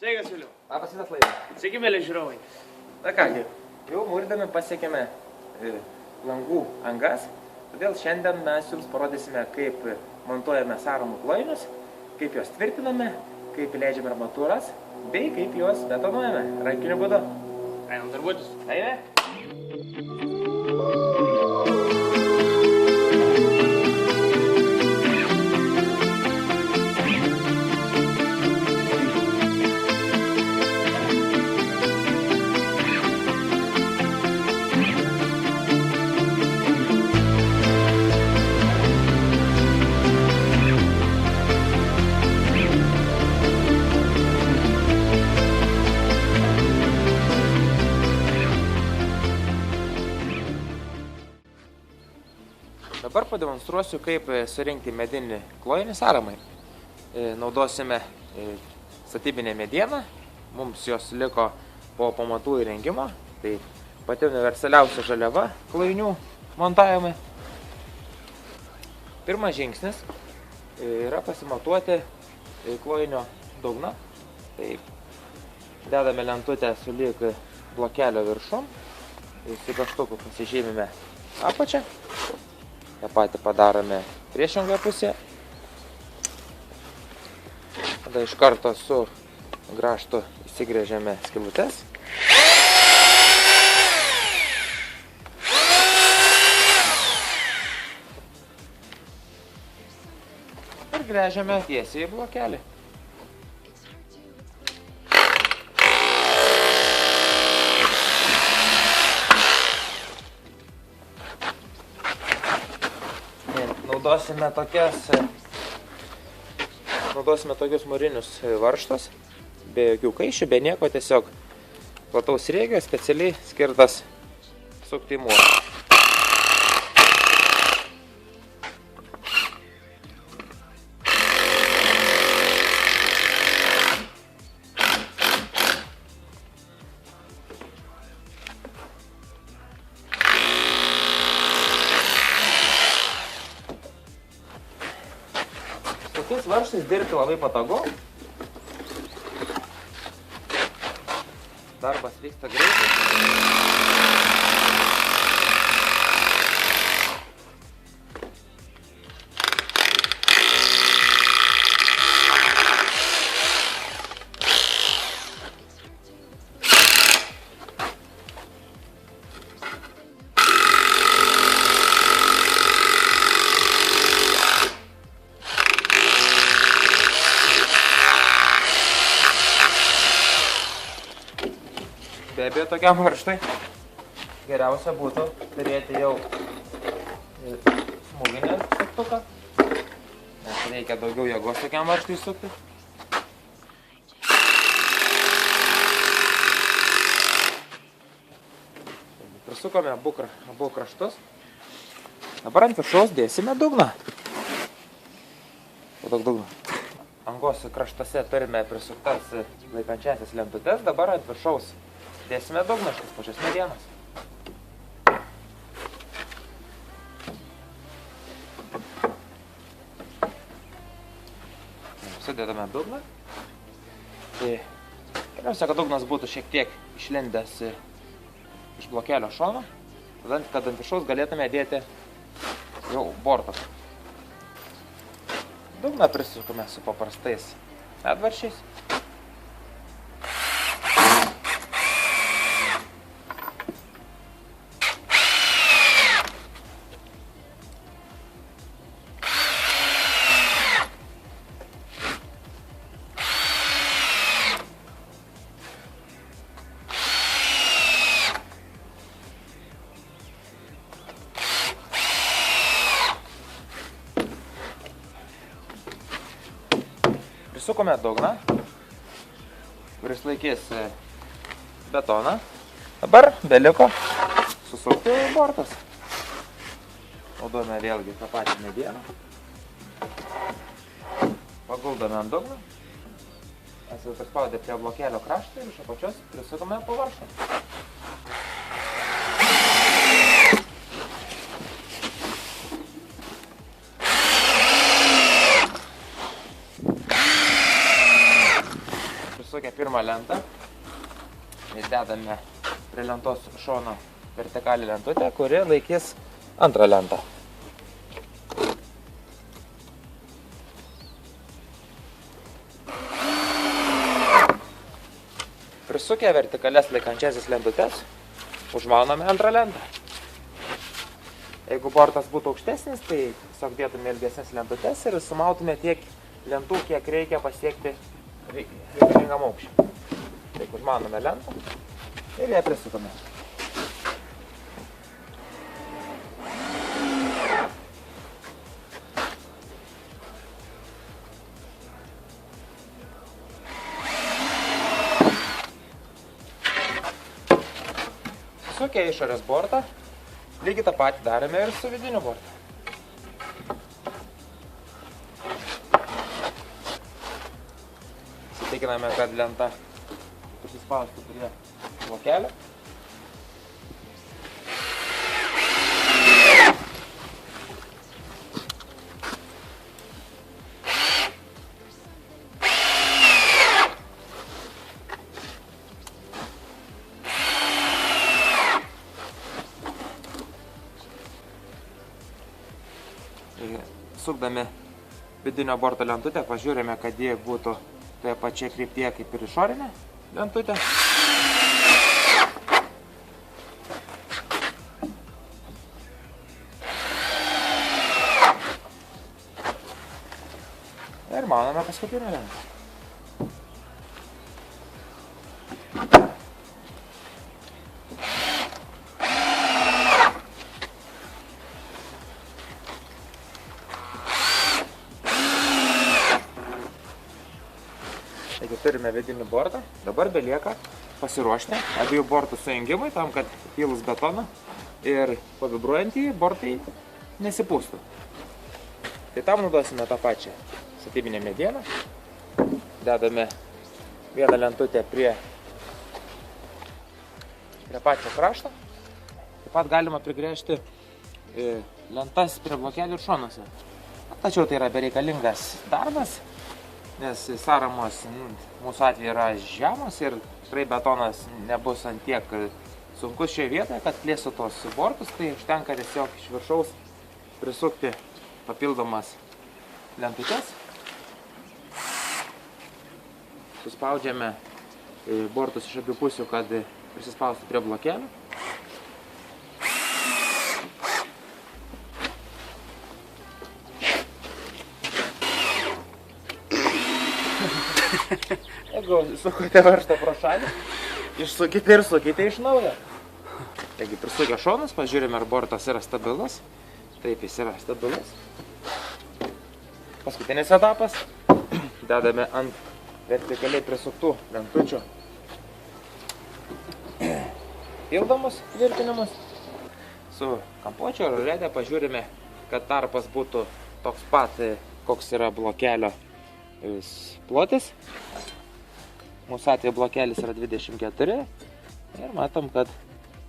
Sveikas, Viliau. Labas rytas, Laivas. Sveiki, mėly žiūrovai. Na kągi, jau mūrdami pasiekėme langų angas, todėl šiandien mes jums parodysime, kaip montuojame sąramų klojinius, kaip juos tvirtiname, kaip įleidžiame armatūras, bei kaip juos betonuojame rankiniu būdu. Einam darbuotis. Eime? Dabar pademonstruosiu, kaip surinkti medinį klojinį sąramai. Naudosime statybinę medieną, mums jos liko po pamatų įrengimo, tai pati universaliausia žaliava klojinių montavimai. Pirmas žingsnis yra pasimatuoti klojinio dugną, tai dedame lentutę sulyg blokelio viršum, su kaštuku pasižymime apačią. tą patį padarome priešingoje pusėje. Tada iš karto su grąžtu įsigrėžiame skylutes. Ir gręžiame tiesiai į blokelį. Naudosime tokius mūrinius varžtus, be jokių kaiščių, be nieko, tiesiog plataus sriegio, specialiai skirtas sukti į mūrą. Tokiais varžtais dirbti labai patogu. Darbas vyksta greitai. Be abejo, tokiam varžtui geriausia būtų turėti jau smūginį suktuką, nes reikia daugiau jėgos tokiam varžtui sukti. Prisukome abu kraštus. Dabar ant viršaus dėsime dugną. Angos kraštuose turime prisuktas laikančiasias lentutes, dabar ant viršaus dėsime dugną iš tos pačios medienos. Sudėdame dugną. Geriausia, kad dugnas būtų šiek tiek išlindęs iš blokelio šono, kad ant viršaus galėtume dėti jau bortą. Dugną prisukame su paprastais medvaržčiais. Prisukome dugną, kuris laikys betoną. Dabar beliko susukti bortas. Naudojame vėlgi tą pačią medieną. Paguldome ant dugno. Mes jau prispaudę prie blokelio kraštą ir iš apačios prisukome po varžtą. prisukę pirmą lentą. Ir dedame prie lentos šono vertikalią lentutę, kuri laikys antrą lentą. Prisukę vertikalias laikančiasis lentutės, užmauname antrą lentą. Jeigu bortas būtų aukštesnis, tai tiesiog dėtume ilgesnės lentutės ir sumautume tiek lentų, kiek reikia pasiekti reikalingam aukščiui. Taip, užmauname lentą ir ją prisukame. Sukę išorės bortą, lygiai tą patį darėme ir su vidiniu bortu. Įsitikiname, kad lenta prisispaustų prie blokelio. Sukdami vidinio borto lentutę, pažiūrime, kad jie būtų toje pačioje kryptyje kaip ir išorinė lentutė. Ir mauname paskutinę lentą. Taigi turime vidinį bortą, dabar belieka pasiruošti abiejų bortų sujungimui tam, kad pylus betoną ir pavibruojantį bortai nesipūstų. Tai tam naudosime tą pačią statybinę medieną. Dedame vieną lentutę prie pačio krašto. Taip pat galima prigręžti lentas prie blokelių ir šonuose. Tačiau tai yra bereikalingas darbas, nes sąramos mūsų atveju yra žemos ir tikrai betonas nebus ant tiek sunkus šioje vietoje, kad plėstų tos bortus, tai užtenka tiesiog iš viršaus prisukti papildomas lentutes. Suspaudžiame bortus iš abiejų pusių, kad prisispaustų prie blokelių. Jeigu sukote varžtą pro šalį, išsukite ir sukite iš naujo. Taigi prisukę šonus, pažiūrime, ar bortas yra stabilus. Taip, jis yra stabilus. Paskutinis etapas. Dedame ant vertikaliai prisuktų lentučių pildomus tvirtinimus. Su kampuočio roletė pažiūrime, kad tarpas būtų toks pat, koks yra blokelio plotis. Mūsų atveju blokelis yra 24 ir matom, kad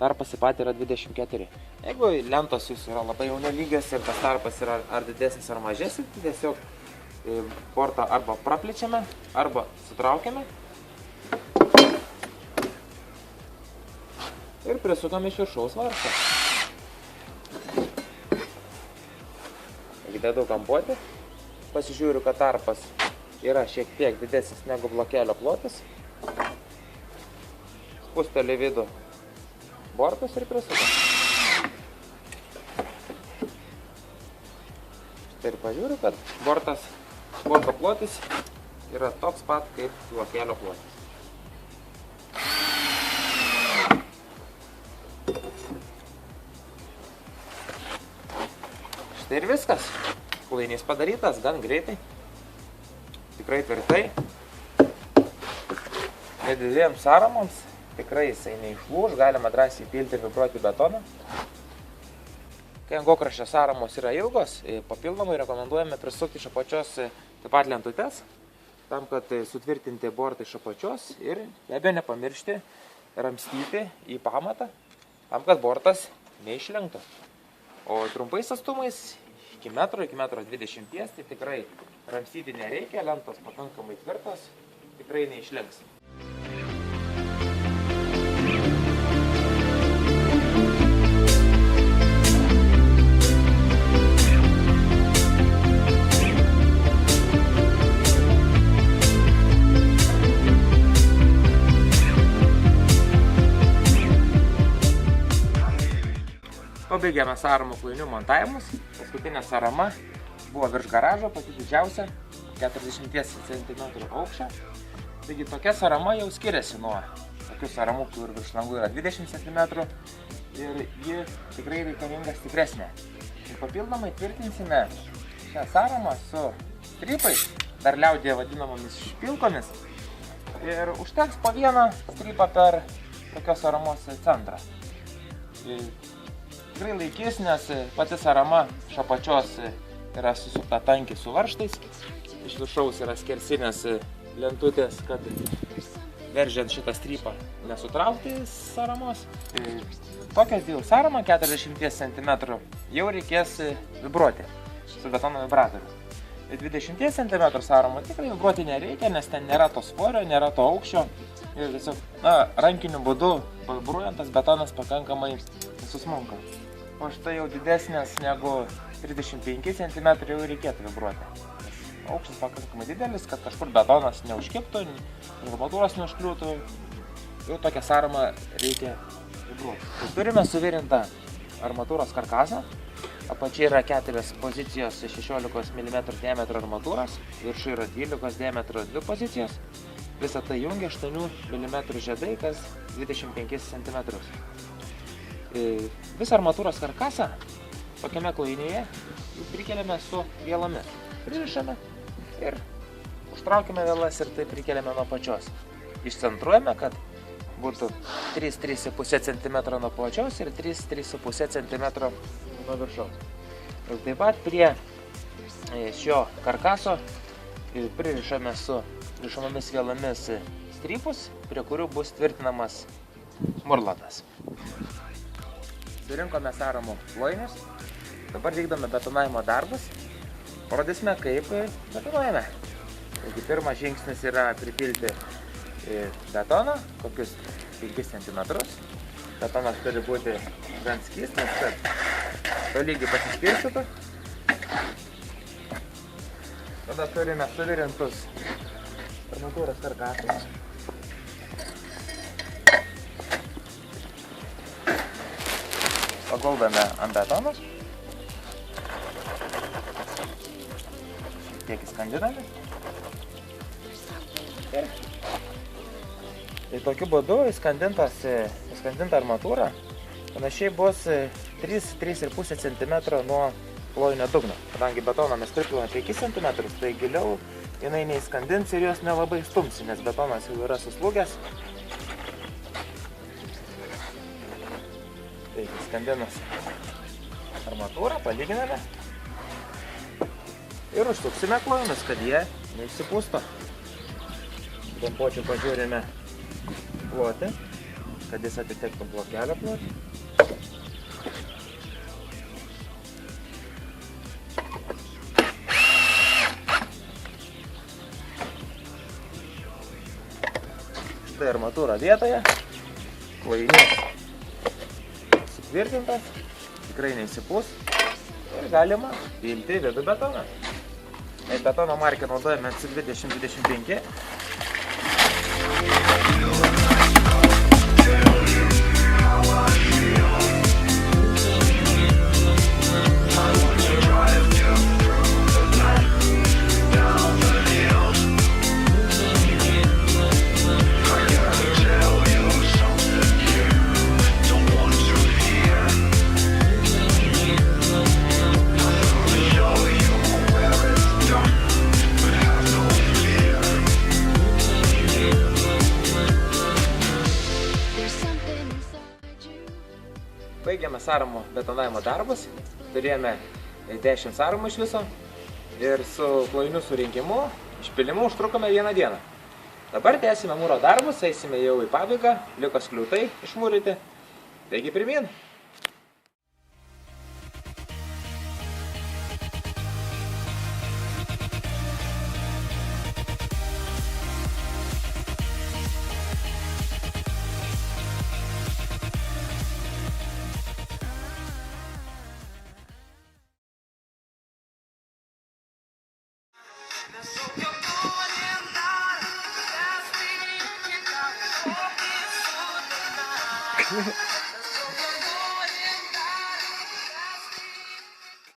tarpas į patį yra 24. Jeigu lentos jūsų yra labai jau nelygios ir tas tarpas yra ar didesnis ar mažesnis, tai tiesiog bortą arba praplečiame, arba sutraukiame ir prisukame iš viršaus varžtą. Jeigu dedu kampuotį, pasižiūriu, kad tarpas yra šiek tiek didesnis negu blokelio plotis. Spusteliu į vidų bortus ir prisukam. Štai ir pažiūriu, kad borto plotis yra toks pat kaip blokelio plotis. Štai ir viskas. Kulainys padarytas gan greitai. Tikrai tvirtai. Nedidelėms sąramoms tikrai jisai neišlūž, galima drąsiai pilti ir vibruoti betoną. Kai angokraščio sąramos yra ilgos, papildomai rekomenduojame prisukti iš apačios taip pat lentutes, tam, kad sutvirtinti bortą iš apačios ir be abejo nepamiršti ramstyti į pamatą, tam, kad bortas neišlenktų. O trumpais atstumais iki 1–1,20 m, tai tikrai ramstyti nereikia, lentos pakankamai tvirtos, tikrai neišlenks. pabaigėme saramų klainių montavimus. Paskutinė sarama buvo virš garažo, pati didžiausia, 40 cm aukščio. Taigi tokia sarama jau skiriasi nuo tokių saramų, kur virš langų yra 20 cm ir ji tikrai reikalinga stipresnė. Ir papildomai tvirtinsime šią saramą su strypais, dar liaudėje vadinamomis špilkomis. Ir užteks po vieną strypą per tokios saramos centrą. Tikrai laikys, nes pati sarama iš apačios yra susukta tankiai su varžtais. Iš viršaus yra skersinės lentutės, kad veržiant šitą strypą nesutraukti saramos. Tokią dėl saramą 40 cm jau reikės vibruoti su betono vibratoriu. 20 cm saramą tikrai vibruoti nereikia, nes ten nėra to svorio, nėra to aukščio. Ir tiesiog, rankiniu būdu vibruojant tas betonas pakankamai susmunka. O štai jau didesnės negu 35 cm jau reikėtų vibruoti. Aukštis pakankamai didelis, kad kažkur betonas neužkibtų, armatūros neužkliūtų. Jau tokią saramą reikia vibruoti. Tai turime suvirintą armatūros karkasą. Apačiai yra 4 pozicijos 16 mm diametro armatūros, viršų yra 12 diametro 2 pozicijos. Visą tai jungia 8 mm žiedai, kas 25 cm. Visą armatūros karkasą tokiame klainyje prikeliame su vielomis. Pririšame ir užtraukime vielas ir tai prikeliame nuo pačios. Išcentruojame, kad būtų 3-3,5 cm nuo plačios ir 3-3,5 cm nuo viršaus. Ir taip pat prie šio karkaso pririšame su rišamomis vielomis strypus, prie kurių bus tvirtinamas murladas. Surinkome saramų kloinius, dabar vykdome betonavimo darbus. Parodysime, kaip betonuojame. Taigi pirmas žingsnis yra pripilti betoną, kokius 5 cm. Betonas turi būti gan skystas, kad tolygiai pasiskirstytų. Tada turime suvirintus armatūros karkasus. Paguldame ant betono. Šiek tiek įskandiname. Ir tokiu būdu įskandinta armatūra panašiai bus 3-3,5 cm nuo klojinio dugno. Kadangi betoną mes tvirtiname 5 cm, tai giliau jinai neįskandins ir jos nelabai stumsi, nes betonas jau yra suslūgęs. Tai įskandinus armatūrą palyginame ir užsuksime klojinus, kad jie neišsipūsto. Kampuočių pažiūrime plotį, kad jis atitektų blokelio plotį. Štai armatūra vietoje, klojinys sutvirtintas, tikrai neįsipūs ir galima pilti vidų betoną. Betono markę naudojame C2025. Baigėme saramų betonavimo darbus, turėjome 10 saramų iš viso ir su klojinių surinkimu, išpilimu užtrukome 1 dieną. Dabar tęsime mūro darbus, eisime jau į pabaigą, liko skliautai išmūryti, taigi pirmyn. Yeah.